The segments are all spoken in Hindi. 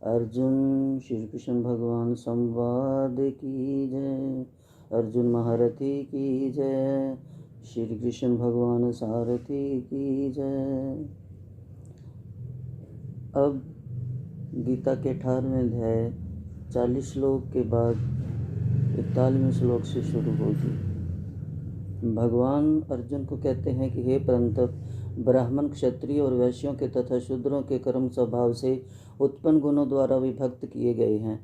अर्जुन श्री कृष्ण भगवान संवाद की जय। अर्जुन महारथी की जय। श्री कृष्ण भगवान सारथी की जय। अब गीता के 18वें अध्याय 40 श्लोक के बाद 41वें श्लोक से शुरू होगी। भगवान अर्जुन को कहते हैं कि हे परंतप, ब्राह्मण, क्षत्रिय और वैश्यों के तथा शूद्रों के कर्म स्वभाव से उत्पन्न गुणों द्वारा विभक्त किए गए हैं।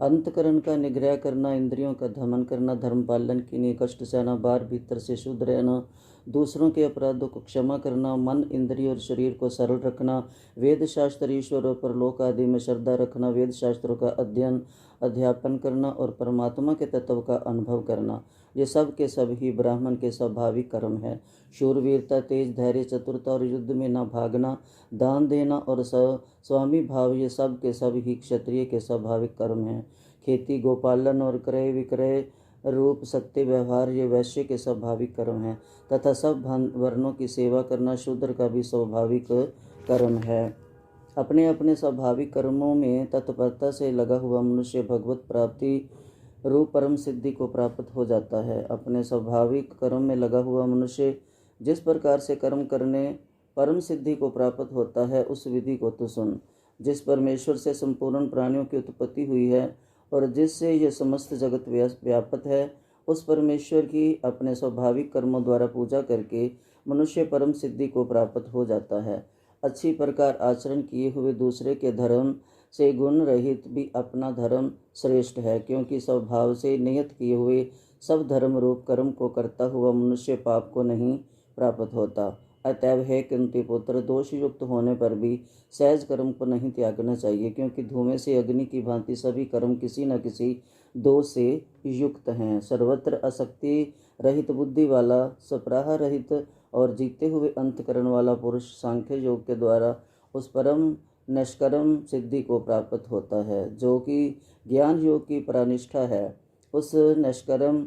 अंतकरण का निग्रह करना, इंद्रियों का दमन करना, धर्म पालन के लिए कष्ट सहना, बाहर भीतर से शुद्ध रहना, दूसरों के अपराधों को क्षमा करना, मन, इंद्रिय और शरीर को सरल रखना, वेद शास्त्र, ईश्वर और परलोक आदि में श्रद्धा रखना, वेद शास्त्रों का अध्ययन अध्यापन करना और परमात्मा के तत्व का अनुभव करना, ये सब के सब ही ब्राह्मण के स्वाभाविक कर्म है। शूरवीरता, तेज, धैर्य, चतुरता और युद्ध में न भागना, दान देना और स्वामी भाव, ये सब के सब ही क्षत्रिय के स्वाभाविक कर्म हैं। खेती, गोपालन और क्रय विक्रय रूप सत्य व्यवहार, ये वैश्य के स्वाभाविक कर्म हैं तथा सब वर्णों की सेवा करना शूद्र का भी स्वाभाविक कर्म है। अपने अपने स्वाभाविक कर्मों में तत्परता से लगा हुआ मनुष्य भगवत प्राप्ति रूप परम सिद्धि को प्राप्त हो जाता है। अपने स्वाभाविक कर्म में लगा हुआ मनुष्य जिस प्रकार से कर्म करने परम सिद्धि को प्राप्त होता है, उस विधि को तो सुन। जिस परमेश्वर से संपूर्ण प्राणियों की उत्पत्ति हुई है और जिससे यह समस्त जगत व्यापक है, उस परमेश्वर की अपने स्वाभाविक कर्मों द्वारा पूजा करके मनुष्य परम सिद्धि को प्राप्त हो जाता है। अच्छी प्रकार आचरण किए हुए दूसरे के धर्म से गुण रहित भी अपना धर्म श्रेष्ठ है, क्योंकि स्वभाव से नियत किए हुए सब धर्म रूप कर्म को करता हुआ मनुष्य पाप को नहीं प्राप्त होता। अतएव हे कुंती पुत्र, दोष युक्त होने पर भी सहज कर्म को नहीं त्यागना चाहिए, क्योंकि धुएं से अग्नि की भांति सभी कर्म किसी न किसी दोष से युक्त हैं। सर्वत्र आसक्ति रहित बुद्धि वाला, सप्राह रहित और जीते हुए अंतकरण वाला पुरुष सांख्य योग के द्वारा उस परम निष्कर्म सिद्धि को प्राप्त होता है, जो कि ज्ञान योग की प्रानिष्ठा है। उस निष्कर्म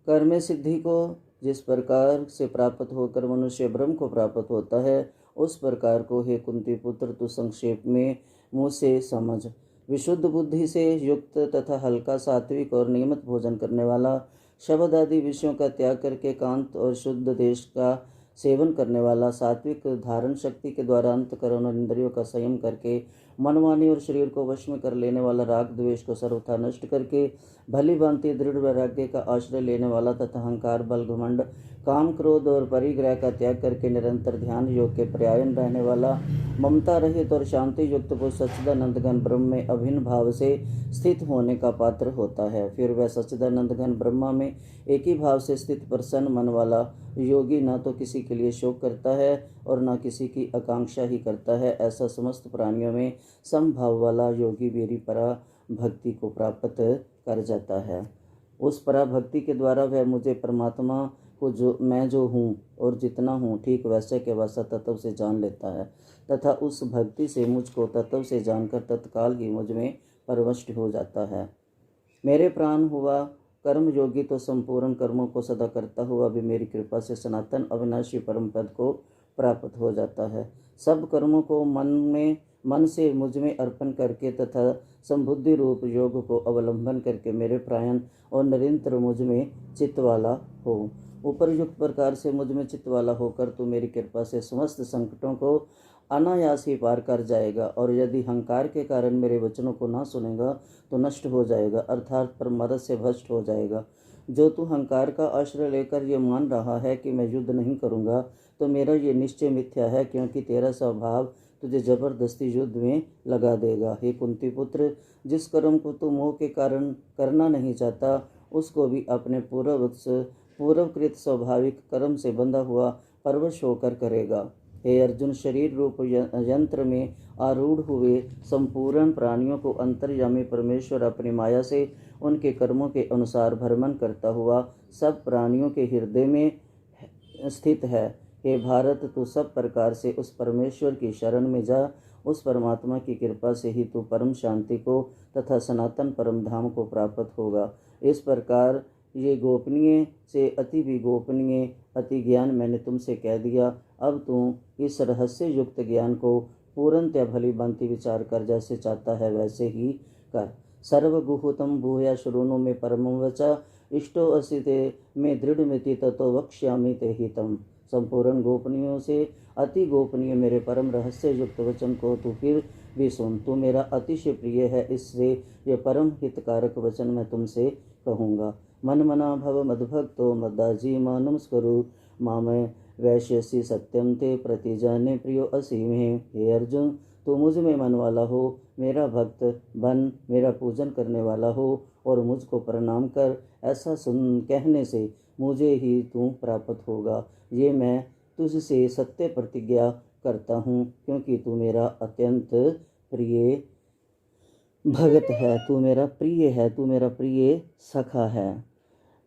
कर्म सिद्धि को जिस प्रकार से प्राप्त होकर मनुष्य ब्रह्म को प्राप्त होता है, उस प्रकार को हे कुंती पुत्र तू संक्षेप में मुँह से समझ। विशुद्ध बुद्धि से युक्त तथा हल्का, सात्विक और नियमित भोजन करने वाला, शब्द आदि विषयों का त्याग करके कांत और शुद्ध देश का सेवन करने वाला, सात्विक धारण शक्ति के द्वारा अंतकरण और इंद्रियों का संयम करके मनमानी और शरीर को वश में कर लेने वाला, राग द्वेष को सर्वथा नष्ट करके भली भांति दृढ़ वैराग्य का आश्रय लेने वाला तथा अहंकार, बल, घमंड, काम, क्रोध और परिग्रह का त्याग करके निरंतर ध्यान योग के पर्यायन रहने वाला, ममता रहित और शांति युक्त पुरुष सच्चिदानंद घन ब्रह्म में अभिन्न भाव से स्थित होने का पात्र होता है। फिर वह सच्चिदानंद घन ब्रह्मा में एक ही भाव से स्थित प्रसन्न मन वाला योगी न तो किसी के लिए शोक करता है और न किसी की आकांक्षा ही करता है। ऐसा समस्त प्राणियों में समभाव वाला योगी मेरी परा भक्ति को प्राप्त कर जाता है। उस परा भक्ति के द्वारा वह मुझे परमात्मा को मैं जो हूँ और जितना हूँ ठीक वैसे के वैसा तत्व से जान लेता है तथा उस भक्ति से मुझको तत्व से जानकर तत्काल ही मुझ में परवश हो जाता है। मेरे प्राण हुआ कर्म योगी तो संपूर्ण कर्मों को सदा करता हुआ भी मेरी कृपा से सनातन अविनाशी परम पद को प्राप्त हो जाता है। सब कर्मों को मन से मुझ में अर्पण करके तथा संबुद्धि रूप योग को अवलंबन करके मेरे प्रायण और निरंतर मुझ में चित्त वाला हो। उपरयुक्त प्रकार से मुझ में चित्त वाला होकर तू मेरी कृपा से समस्त संकटों को अनायास ही पार कर जाएगा, और यदि अहंकार के कारण मेरे वचनों को ना सुनेगा तो नष्ट हो जाएगा, अर्थात परमार्थ से भ्रष्ट हो जाएगा। जो तू अहंकार का आश्रय लेकर ये मान रहा है कि मैं युद्ध नहीं करूँगा, तो मेरा ये निश्चय मिथ्या है, क्योंकि तेरा स्वभाव तुझे जबरदस्ती युद्ध में लगा देगा। हे कुंती पुत्र, जिस कर्म को तू मोह के कारण करना नहीं चाहता, उसको भी अपने पूर्वकृत स्वाभाविक कर्म से बंधा हुआ परवश होकर करेगा। हे अर्जुन, शरीर रूप यंत्र में आरूढ़ हुए संपूर्ण प्राणियों को अंतर्यामी परमेश्वर अपनी माया से उनके कर्मों के अनुसार भ्रमण करता हुआ सब प्राणियों के हृदय में स्थित है। हे भारत, तू सब प्रकार से उस परमेश्वर की शरण में जा। उस परमात्मा की कृपा से ही तू परम शांति को तथा सनातन परम धाम को प्राप्त होगा। इस प्रकार ये गोपनीय से अति भी गोपनीय अति ज्ञान मैंने तुमसे कह दिया। अब तू इस रहस्य युक्त ज्ञान को पूर्णतया भली भांति विचार कर, जैसे चाहता है वैसे ही कर। सर्वगुहुतम भूया शृणु में परमं वचा, इष्टो असि ते में दृढ़मिति ततो वक्ष्यामि ते हितम। संपूर्ण गोपनीयों से अति गोपनीय मेरे परम रहस्य युक्त वचन को तू फिर भी सुन। तू मेरा अतिशय प्रिय है, इससे यह परम हितकारक वचन मैं तुमसे कहूँगा। मन मना भव मद्भक्तो मद्दाजी मानुस्करु, मामय वैश्यसि सत्यम ते प्रति जाने प्रियो असि में। हे अर्जुन, तू मुझ में मन वाला हो, मेरा भक्त बन, मेरा पूजन करने वाला हो और मुझको प्रणाम कर। ऐसा सुन कहने से मुझे ही तू प्राप्त होगा, ये मैं तुझसे सत्य प्रतिज्ञा करता हूँ, क्योंकि तू मेरा अत्यंत प्रिय भगत है, तू मेरा प्रिय है, तू मेरा प्रिय सखा है।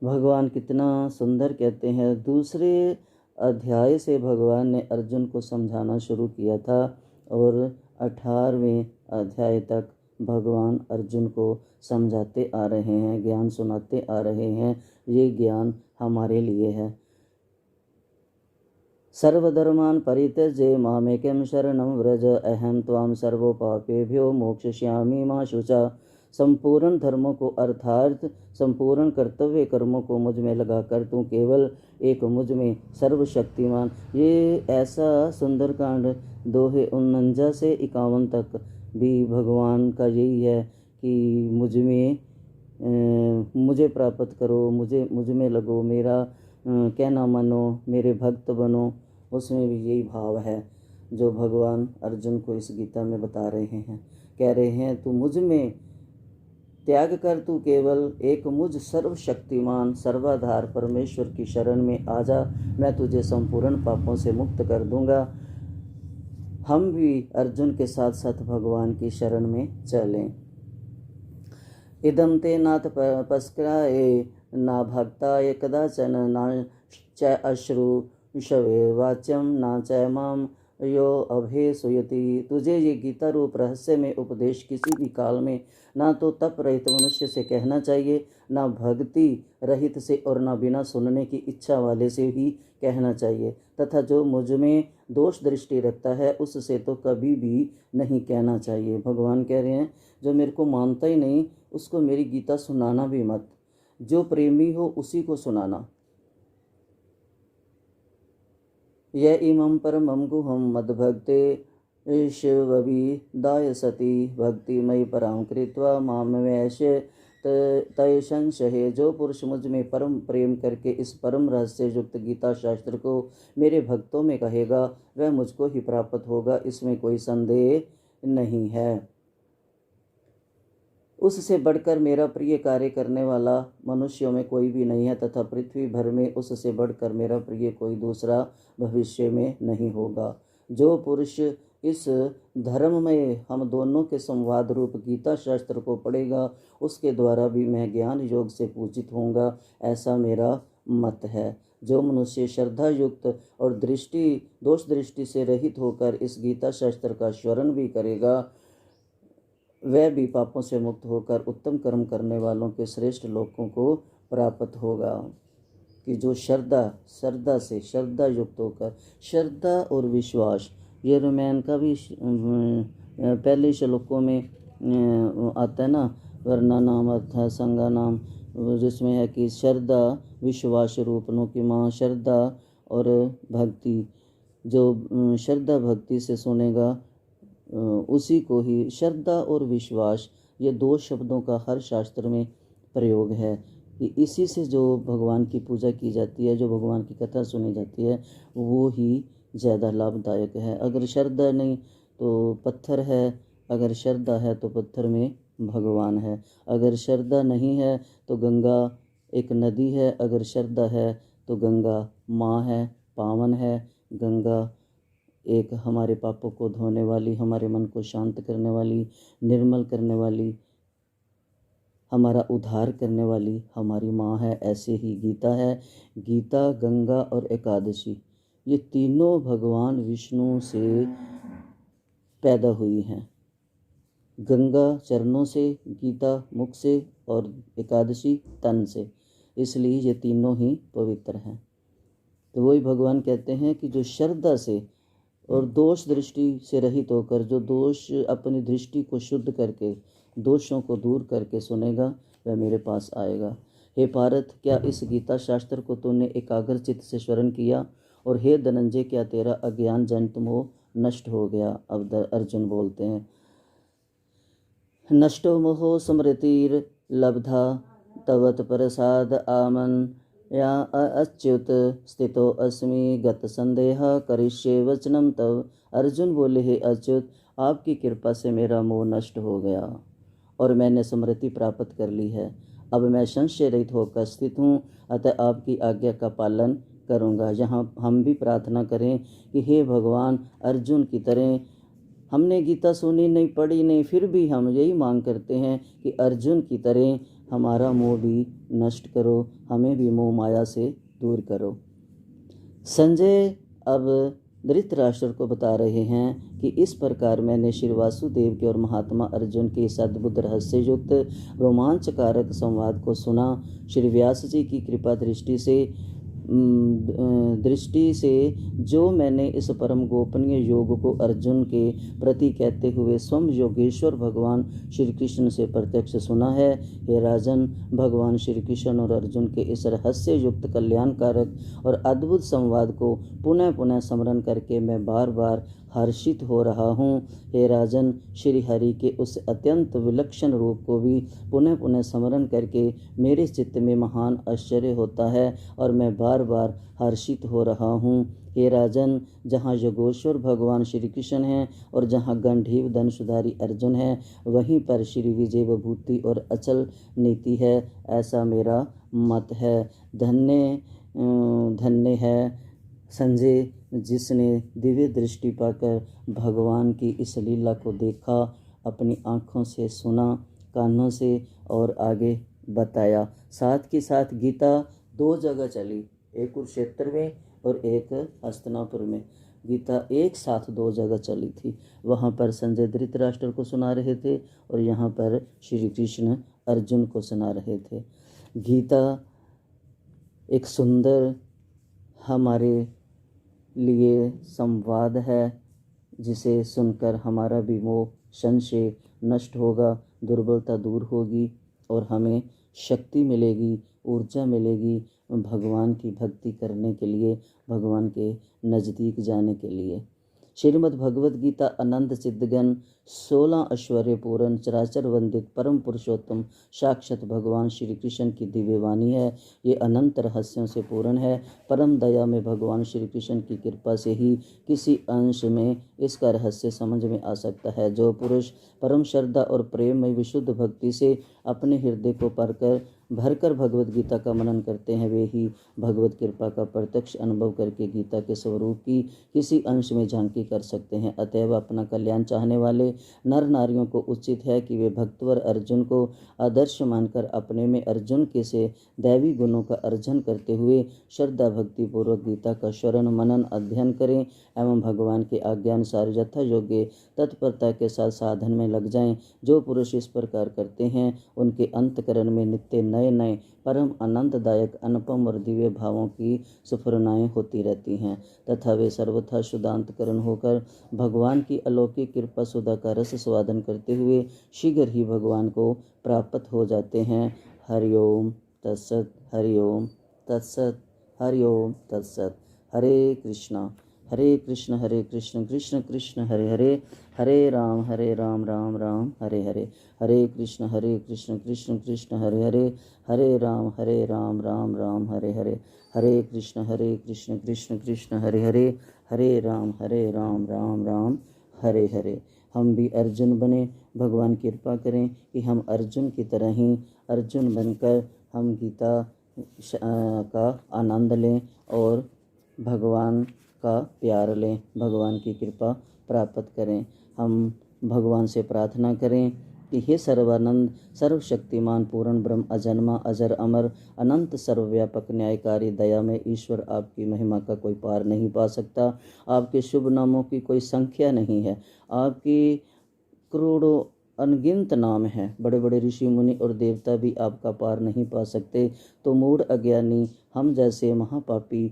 भगवान कितना सुंदर कहते हैं। दूसरे अध्याय से भगवान ने अर्जुन को समझाना शुरू किया था और 18वें अध्याय तक भगवान अर्जुन को समझाते आ रहे हैं, ज्ञान सुनाते आ रहे हैं। ये ज्ञान हमारे लिए है। सर्वधर्मान् परित्यज्य मामेकं शरणं व्रज, अहं त्वां सर्वपापेभ्यो मोक्षयिष्यामि मा शुचा। संपूर्ण धर्मों को अर्थात संपूर्ण कर्तव्य कर्मों को मुझ में लगाकर तू केवल एक मुझ में सर्वशक्तिमान। ये ऐसा सुंदरकांड दोहे 49 से 51 तक भी भगवान का यही है कि मुझे प्राप्त करो, मुझ में लगो, मेरा कहना मानो, मेरे भक्त बनो। उसमें भी यही भाव है जो भगवान अर्जुन को इस गीता में बता रहे हैं। कह रहे हैं तू मुझ में त्याग कर, तू केवल एक मुझ सर्वशक्तिमान सर्वाधार परमेश्वर की शरण में आ जा, मैं तुझे संपूर्ण पापों से मुक्त कर दूंगा। हम भी अर्जुन के साथ साथ भगवान की शरण में चलें। इदं ते नाथ पस्क्राये ना भक्ताय कदाचन, ना च अश्रुषवे वाच्यम, ना च माम यो अभेसुयति। तुझे ये गीता रूप रहस्य में उपदेश किसी भी काल में ना तो तप रहित मनुष्य से कहना चाहिए, ना भक्ति रहित से और ना बिना सुनने की इच्छा वाले से ही कहना चाहिए, तथा जो मुझ में दोष दृष्टि रखता है उससे तो कभी भी नहीं कहना चाहिए। भगवान कह रहे हैं जो मेरे को मानता ही नहीं उसको मेरी गीता सुनाना भी मत, जो प्रेमी हो उसी को सुनाना। य इमं परमं गुहं मद्भक्ते शिवविदाय सति, भक्तिमयि परां कृत्वा माम वैश्य तय संशय। जो पुरुष मुझ में परम प्रेम करके इस परम रहस्य युक्त गीता शास्त्र को मेरे भक्तों में कहेगा वह मुझको ही प्राप्त होगा, इसमें कोई संदेह नहीं है। उससे बढ़कर मेरा प्रिय कार्य करने वाला मनुष्यों में कोई भी नहीं है, तथा पृथ्वी भर में उससे बढ़कर मेरा प्रिय कोई दूसरा भविष्य में नहीं होगा। जो पुरुष इस धर्म में हम दोनों के संवाद रूप गीता शास्त्र को पढ़ेगा उसके द्वारा भी मैं ज्ञान योग से पूजित होऊंगा, ऐसा मेरा मत है। जो मनुष्य श्रद्धा युक्त और दोष दृष्टि से रहित होकर इस गीता शास्त्र का स्मरण भी करेगा वह भी पापों से मुक्त होकर उत्तम कर्म करने वालों के श्रेष्ठ लोकों को प्राप्त होगा। कि जो श्रद्धा युक्त होकर, श्रद्धा और विश्वास, ये रामायण का भी पहले श्लोकों में आता है ना, वर्णा नाम अर्थ संगा नाम, जिसमें है कि श्रद्धा विश्वास रूपनों की माँ श्रद्धा और भक्ति। जो श्रद्धा भक्ति से सुनेगा उसी को ही श्रद्धा और विश्वास, ये दो शब्दों का हर शास्त्र में प्रयोग है। इसी से जो भगवान की पूजा की जाती है, जो भगवान की कथा सुनी जाती है, वो ही ज़्यादा लाभदायक है। अगर श्रद्धा नहीं तो पत्थर है, अगर श्रद्धा है तो पत्थर में भगवान है। अगर श्रद्धा नहीं है तो गंगा एक नदी है, अगर श्रद्धा है तो गंगा माँ है, पावन है। गंगा एक हमारे पापों को धोने वाली, हमारे मन को शांत करने वाली, निर्मल करने वाली, हमारा उद्धार करने वाली हमारी माँ है। ऐसे ही गीता है। गीता, गंगा और एकादशी, ये तीनों भगवान विष्णु से पैदा हुई हैं। गंगा चरणों से, गीता मुख से और एकादशी तन से, इसलिए ये तीनों ही पवित्र हैं। तो वही भगवान कहते हैं कि जो श्रद्धा से और दोष दृष्टि से रहित होकर, जो दोष अपनी दृष्टि को शुद्ध करके, दोषों को दूर करके सुनेगा, वह मेरे पास आएगा। हे पार्थ, क्या इस गीता शास्त्र को तूने एकाग्रचित्त से स्मरण किया? और हे धनंजय, क्या तेरा अज्ञान जनित मोह नष्ट हो गया? अब अर्जुन बोलते हैं, नष्टो मोहो स्मृतिर लब्धा तवत प्रसाद आमन या अच्युत स्थितो अस्मि गत संदेह करिष्ये वचनम तव। अर्जुन बोले, हे अच्युत, आपकी कृपा से मेरा मोह नष्ट हो गया और मैंने स्मृति प्राप्त कर ली है। अब मैं संशय रहित होकर स्थित हूँ, अतः आपकी आज्ञा का पालन करूँगा। यहाँ हम भी प्रार्थना करें कि हे भगवान, अर्जुन की तरह हमने गीता सुनी नहीं, पढ़ी नहीं, फिर भी हम यही मांग करते हैं कि अर्जुन की तरह हमारा मोह भी नष्ट करो, हमें भी मोह माया से दूर करो। संजय अब धृतराष्ट्र को बता रहे हैं कि इस प्रकार मैंने श्री वासुदेव के और महात्मा अर्जुन के इस अद्भुत रहस्य युक्त रोमांचकारक संवाद को सुना। श्री व्यास जी की कृपा दृष्टि से जो मैंने इस परम गोपनीय योग को अर्जुन के प्रति कहते हुए स्वयं योगेश्वर भगवान श्री कृष्ण से प्रत्यक्ष सुना है। हे राजन, भगवान श्री कृष्ण और अर्जुन के इस रहस्य युक्त कल्याणकारक और अद्भुत संवाद को पुनः पुनः स्मरण करके मैं बार बार हर्षित हो रहा हूँ। हे राजन, श्री हरि के उस अत्यंत विलक्षण रूप को भी पुनः पुनः स्मरण करके मेरे चित्त में महान आश्चर्य होता है और मैं बार बार हर्षित हो रहा हूँ। हे राजन, जहाँ योगेश्वर भगवान श्री कृष्ण हैं और जहाँ गंधीव धनुषधारी अर्जुन है, वहीं पर श्री विजय विभूति और अचल नीति है, ऐसा मेरा मत है। धन्य धन्य है संजय, जिसने दिव्य दृष्टि पाकर भगवान की इस लीला को देखा, अपनी आँखों से सुना, कानों से और आगे बताया। साथ के साथ गीता 2 जगह चली, एक कुरुक्षेत्र में और एक हस्तिनापुर में। गीता एक साथ 2 जगह चली थी। वहाँ पर संजय धृतराष्ट्र को सुना रहे थे और यहाँ पर श्री कृष्ण अर्जुन को सुना रहे थे। गीता एक सुंदर हमारे लिए संवाद है, जिसे सुनकर हमारा भी मोह संशय नष्ट होगा, दुर्बलता दूर होगी और हमें शक्ति मिलेगी, ऊर्जा मिलेगी भगवान की भक्ति करने के लिए, भगवान के नज़दीक जाने के लिए। श्रीमद् भगवद गीता अनंत सिद्धगण 16 ऐश्वर्य पूर्ण चराचर वंदित परम पुरुषोत्तम साक्षात भगवान श्री कृष्ण की दिव्य वाणी है। ये अनंत रहस्यों से पूर्ण है। परम दया में भगवान श्री कृष्ण की कृपा से ही किसी अंश में इसका रहस्य समझ में आ सकता है। जो पुरुष परम श्रद्धा और प्रेम में विशुद्ध भक्ति से अपने हृदय को भरकर भगवद गीता का मनन करते हैं, वे ही भगवत कृपा का प्रत्यक्ष अनुभव करके गीता के स्वरूप की किसी अंश में झांकी कर सकते हैं। अतएव अपना कल्याण चाहने वाले नर नारियों को उचित है कि वे भक्तवर अर्जुन को आदर्श मानकर अपने में अर्जुन के से दैवी गुणों का अर्जन करते हुए श्रद्धा भक्ति पूर्वक गीता का श्रवण मनन अध्ययन करें एवं भगवान के आज्ञानुसार यथा योग्य तत्परता के साथ साधन में लग जाएं। जो पुरुष इस प्रकार करते हैं, उनके अंतकरण में नित्य नए नए परम आनंददायक अनुपम और दिव्य भावों की स्फुरनाएँ होती रहती हैं तथा वे सर्वथा शुद्धांतकरण होकर भगवान की अलौकिक कृपा सुधा का रस स्वादन करते हुए शीघ्र ही भगवान को प्राप्त हो जाते हैं। हरिओम तत्सत, हरिओम तत्सत, हरिओम तत्सत। हरे कृष्ण हरे कृष्ण कृष्ण कृष्ण हरे हरे, हरे राम राम राम हरे हरे। हरे कृष्ण कृष्ण कृष्ण हरे हरे, हरे राम राम राम हरे हरे। हरे कृष्ण कृष्ण कृष्ण हरे हरे, हरे राम राम राम हरे हरे। हम भी अर्जुन बने, भगवान कृपा करें कि हम अर्जुन की तरह ही अर्जुन बनकर हम गीता का आनंद लें और भगवान का प्यार लें, भगवान की कृपा प्राप्त करें। हम भगवान से प्रार्थना करें कि हे सर्वानंद सर्वशक्तिमान पूर्ण ब्रह्म अजन्मा अजर अमर अनंत सर्वव्यापक न्यायकारी दया में ईश्वर, आपकी महिमा का कोई पार नहीं पा सकता। आपके शुभ नामों की कोई संख्या नहीं है। आपकी करोड़ों अनगिनत नाम हैं, बड़े बड़े ऋषि मुनि और देवता भी आपका पार नहीं पा सकते, तो मूढ़ अज्ञानी हम जैसे महापापी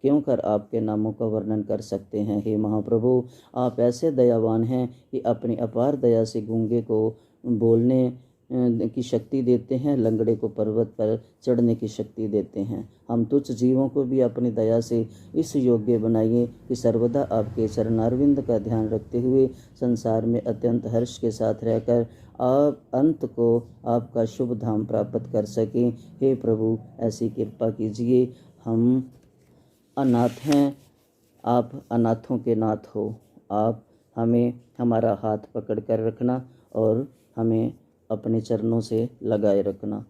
क्यों कर आपके नामों का वर्णन कर सकते हैं। हे महाप्रभु, आप ऐसे दयावान हैं कि अपनी अपार दया से गूंगे को बोलने की शक्ति देते हैं, लंगड़े को पर्वत पर चढ़ने की शक्ति देते हैं। हम तुच्छ जीवों को भी अपनी दया से इस योग्य बनाइए कि सर्वदा आपके चरणारविंद का ध्यान रखते हुए संसार में अत्यंत हर्ष के साथ रहकर आप अंत को आपका शुभ धाम प्राप्त कर सकें। हे प्रभु, ऐसी कृपा कीजिए। हम अनाथ हैं, आप अनाथों के नाथ हो। आप हमें हमारा हाथ पकड़ कर रखना और हमें अपने चरणों से लगाए रखना।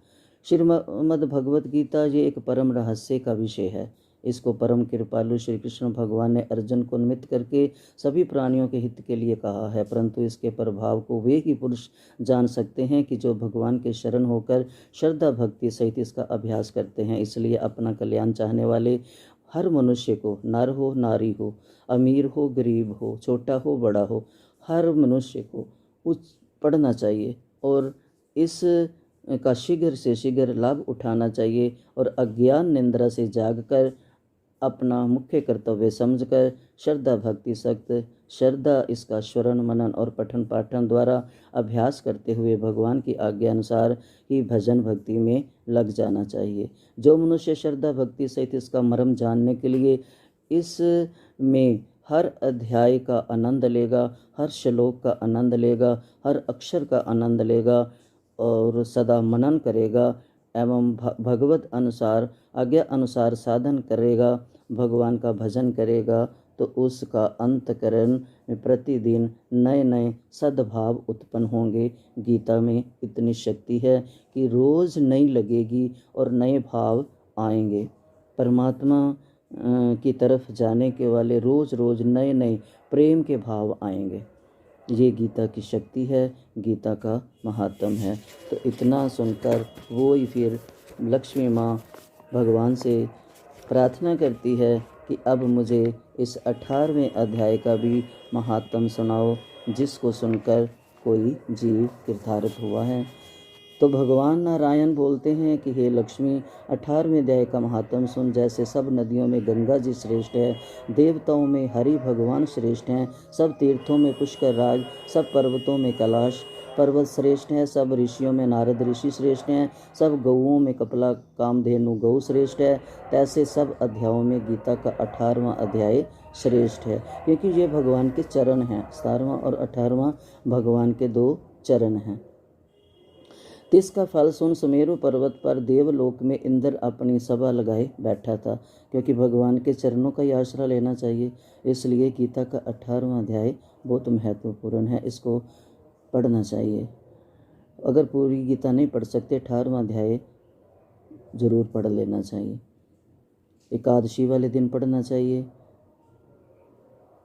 श्रीमद् भगवत गीता ये एक परम रहस्य का विषय है। इसको परम कृपालु श्री कृष्ण भगवान ने अर्जुन को निमित्त करके सभी प्राणियों के हित के लिए कहा है, परंतु इसके प्रभाव को वे ही पुरुष जान सकते हैं कि जो भगवान के शरण होकर श्रद्धा भक्ति सहित इसका अभ्यास करते हैं। इसलिए अपना कल्याण चाहने वाले हर मनुष्य को, नर हो नारी हो, अमीर हो गरीब हो, छोटा हो बड़ा हो, हर मनुष्य को पढ़ना चाहिए और इस का शीघ्र से शीघ्र लाभ उठाना चाहिए और अज्ञान निंद्रा से जागकर अपना मुख्य कर्तव्य समझकर श्रद्धा भक्ति सक्त श्रद्धा इसका श्रवण मनन और पठन पाठन द्वारा अभ्यास करते हुए भगवान की आज्ञा अनुसार ही भजन भक्ति में लग जाना चाहिए। जो मनुष्य श्रद्धा भक्ति सहित इसका मर्म जानने के लिए इस में हर अध्याय का आनंद लेगा, हर श्लोक का आनंद लेगा, हर अक्षर का आनंद लेगा और सदा मनन करेगा एवं भगवत अनुसार आज्ञा अनुसार साधन करेगा, भगवान का भजन करेगा, तो उसका अंतकरण में प्रतिदिन नए नए सद्भाव उत्पन्न होंगे। गीता में इतनी शक्ति है कि रोज़ नई लगेगी और नए भाव आएंगे। परमात्मा की तरफ जाने के वाले रोज़ रोज़ नए नए प्रेम के भाव आएंगे। ये गीता की शक्ति है, गीता का महात्म है। तो इतना सुनकर वो ही फिर लक्ष्मी माँ भगवान से प्रार्थना करती है कि अब मुझे इस 18वें अध्याय का भी महात्म सुनाओ, जिसको सुनकर कोई जीव कृतार्थ हुआ है। तो भगवान नारायण बोलते हैं कि हे लक्ष्मी, 18वें अध्याय का महात्म सुन। जैसे सब नदियों में गंगा जी श्रेष्ठ है, देवताओं में हरि भगवान श्रेष्ठ हैं, सब तीर्थों में पुष्कर राज, सब पर्वतों में कैलाश पर्वत श्रेष्ठ है, सब ऋषियों में नारद ऋषि श्रेष्ठ हैं, सब गौओं में कपिला कामधेनु गौ श्रेष्ठ है, तैसे सब अध्यायों में गीता का 18वां अध्याय श्रेष्ठ है, क्योंकि ये भगवान के चरण हैं। 17वां और 18वां भगवान के 2 चरण हैं। इसका फल सुन सुमेरु पर्वत पर देवलोक में इंद्र अपनी सभा लगाए बैठा था, क्योंकि भगवान के चरणों का ही आश्रय लेना चाहिए। इसलिए गीता का 18वां अध्याय बहुत महत्वपूर्ण है, इसको पढ़ना चाहिए। अगर पूरी गीता नहीं पढ़ सकते, 18वां अध्याय जरूर पढ़ लेना चाहिए। एकादशी वाले दिन पढ़ना चाहिए,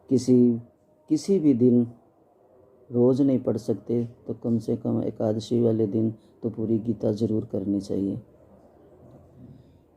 किसी भी दिन रोज़ नहीं पढ़ सकते तो कम से कम एकादशी वाले दिन तो पूरी गीता जरूर करनी चाहिए।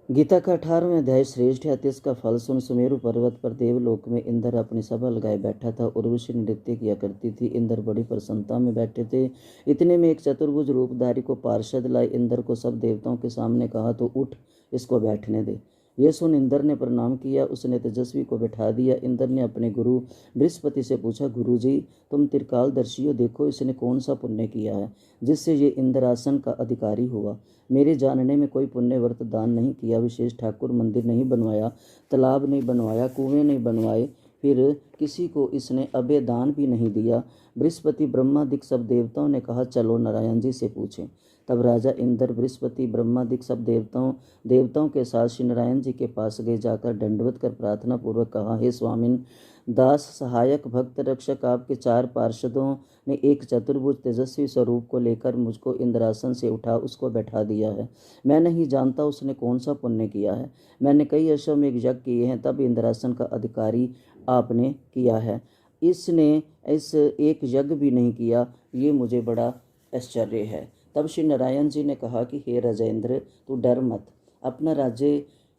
गीता का 18वां अध्याय श्रेष्ठ है। इसका फल सुन सुमेरु पर्वत पर देवलोक में इंद्र अपनी सभा लगाए बैठा था। उर्वशी नृत्य किया करती थी। इंद्र बड़ी प्रसन्नता में बैठे थे। इतने में एक चतुर्भुज रूपधारी को पार्षद लाए इंद्र को सब देवताओं के सामने कहा, तो उठ, इसको बैठने दे। ये सुन इंद्र ने प्रणाम किया, उसने तेजस्वी को बैठा दिया। इंद्र ने अपने गुरु बृहस्पति से पूछा, गुरुजी तुम त्रिकालदर्शी हो, देखो इसने कौन सा पुण्य किया है जिससे ये इंद्रासन का अधिकारी हुआ। मेरे जानने में कोई पुण्य व्रत दान नहीं किया, विशेष ठाकुर मंदिर नहीं बनवाया, तालाब नहीं बनवाया, कुएं नहीं बनवाए, फिर किसी को इसने अभय दान भी नहीं दिया। बृहस्पति ब्रह्मादिक सब देवताओं ने कहा, चलो नारायण जी से पूछें। तब राजा इंद्र बृहस्पति ब्रह्मादिक सब देवताओं के साथ श्री नारायण जी के पास गए। जाकर दंडवत कर प्रार्थना पूर्वक कहा, हे स्वामिन, दास सहायक भक्त रक्षक आपके 4 पार्षदों ने एक चतुर्भुज तेजस्वी स्वरूप को लेकर मुझको इंद्रासन से उठा उसको बैठा दिया है। मैं नहीं जानता उसने कौन सा पुण्य किया है। मैंने कई अश्वमेघ यज्ञ किए हैं, तब इंद्रासन का अधिकारी आपने किया है। इसने इस एक यज्ञ भी नहीं किया, ये मुझे बड़ा आश्चर्य है। तब श्री नारायण जी ने कहा कि हे राजेंद्र, तू डर मत, अपना राज्य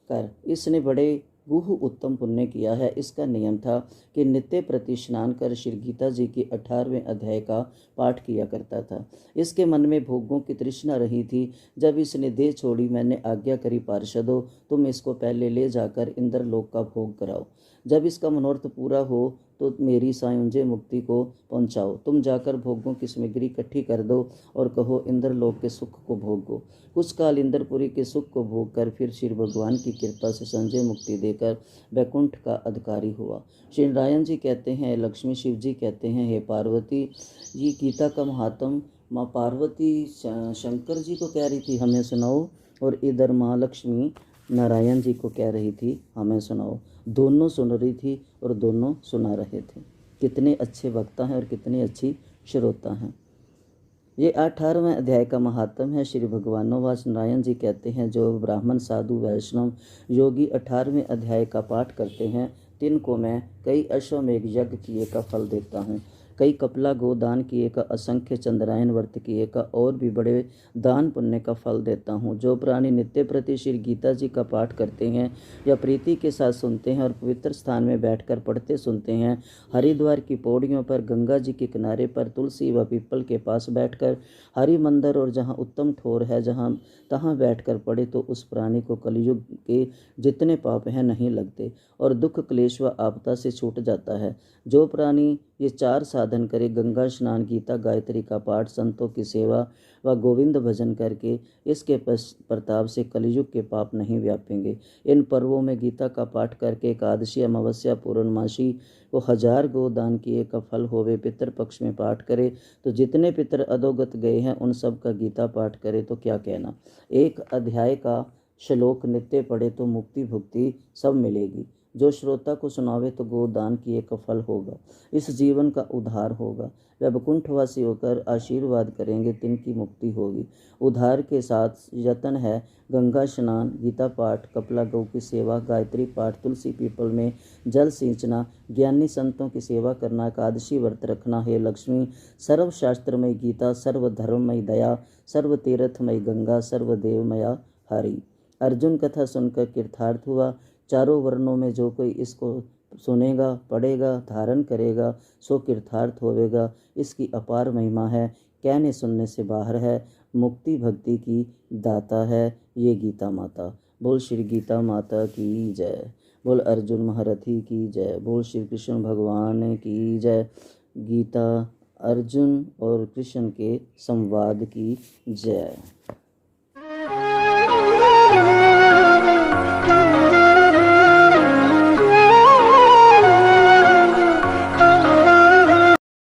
कर। इसने बड़े गुह उत्तम पुण्य किया है। इसका नियम था कि नित्य प्रति स्नान कर श्री गीता जी की 18वें अध्याय का पाठ किया करता था। इसके मन में भोगों की तृष्णा रही थी। जब इसने देह छोड़ी, मैंने आज्ञा करी, पार्षदों, तुम इसको पहले ले जाकर इंद्रलोक का भोग कराओ। जब इसका मनोरथ पूरा हो तो मेरी सायुंजय मुक्ति को पहुंचाओ। तुम जाकर भोगों की सामग्री इकट्ठी कर दो और कहो इंद्रलोक के सुख को भोगो। कुछ काल इंद्रपुरी के सुख को भोग कर फिर श्री भगवान की कृपा से संजय मुक्ति देकर वैकुंठ का अधिकारी हुआ। श्री नारायण जी कहते हैं, लक्ष्मी शिव जी कहते हैं, हे पार्वती, ये गीता का महात्म माँ पार्वती शंकर जी को कह रही थी, हमें सुनाओ, और इधर माँ लक्ष्मी नारायण जी को कह रही थी, हमें सुनाओ। दोनों सुन रही थी और दोनों सुना रहे थे। कितने अच्छे वक्ता हैं और कितनी अच्छी श्रोता हैं। ये 18वें अध्याय का महात्म है। श्री भगवानोवाच नारायण जी कहते हैं, जो ब्राह्मण साधु वैष्णव योगी 18वें अध्याय का पाठ करते हैं, तिनको मैं कई अश्वमेघ यज्ञ किए का फल देता हूँ, कई कपला गोदान किए का, असंख्य चंद्रायन व्रत किए का और भी बड़े दान पुण्य का फल देता हूँ। जो प्राणी नित्य प्रति श्री गीता जी का पाठ करते हैं या प्रीति के साथ सुनते हैं और पवित्र स्थान में बैठकर पढ़ते सुनते हैं, हरिद्वार की पौड़ियों पर, गंगा जी के किनारे पर, तुलसी व पीपल के पास बैठकर, हरि मंदिर और जहाँ उत्तम ठोर है जहाँ तहाँ बैठकर पढ़े, तो उस प्राणी को कलयुग के जितने पाप हैं नहीं लगते और दुख क्लेश व आपदा से छूट जाता है। जो प्राणी ये 4 साधन करे, गंगा स्नान, गीता गायत्री का पाठ, संतों की सेवा व गोविंद भजन करके, इसके प्रताप से कलयुग के पाप नहीं व्यापेंगे। इन पर्वों में गीता का पाठ करके, एकादशी, अमावस्या, पूर्णमासी को 1000 गोदान किए का फल होवे। पितर पक्ष में पाठ करे तो जितने पितर अधोगत गए हैं उन सब का गीता पाठ करे तो क्या कहना। एक अध्याय का श्लोक नित्य पढ़े तो मुक्ति भुक्ति सब मिलेगी। जो श्रोता को सुनावे तो गोदान किए का फल होगा, इस जीवन का उद्धार होगा। वह वैकुंठवासी होकर आशीर्वाद करेंगे, तिनकी मुक्ति होगी। उद्धार के साथ यत्न है गंगा स्नान, गीता पाठ, कपला गौ की सेवा, गायत्री पाठ, तुलसी पीपल में जल सींचना, ज्ञानी संतों की सेवा करना, एकादशी व्रत रखना। हे लक्ष्मी, सर्वशास्त्रमय गीता, सर्वधर्ममय दया, सर्वतीर्थमय गंगा, सर्वदेवमया हरि। अर्जुन कथा सुनकर कृतार्थ हुआ। चारों वर्णों में जो कोई इसको सुनेगा, पढ़ेगा, धारण करेगा, सो कृतार्थ होवेगा। इसकी अपार महिमा है, कहने सुनने से बाहर है। मुक्ति भक्ति की दाता है ये गीता माता। बोल श्री गीता माता की जय। बोल अर्जुन महारथी की जय। बोल श्री कृष्ण भगवान की जय। गीता अर्जुन और कृष्ण के संवाद की जय।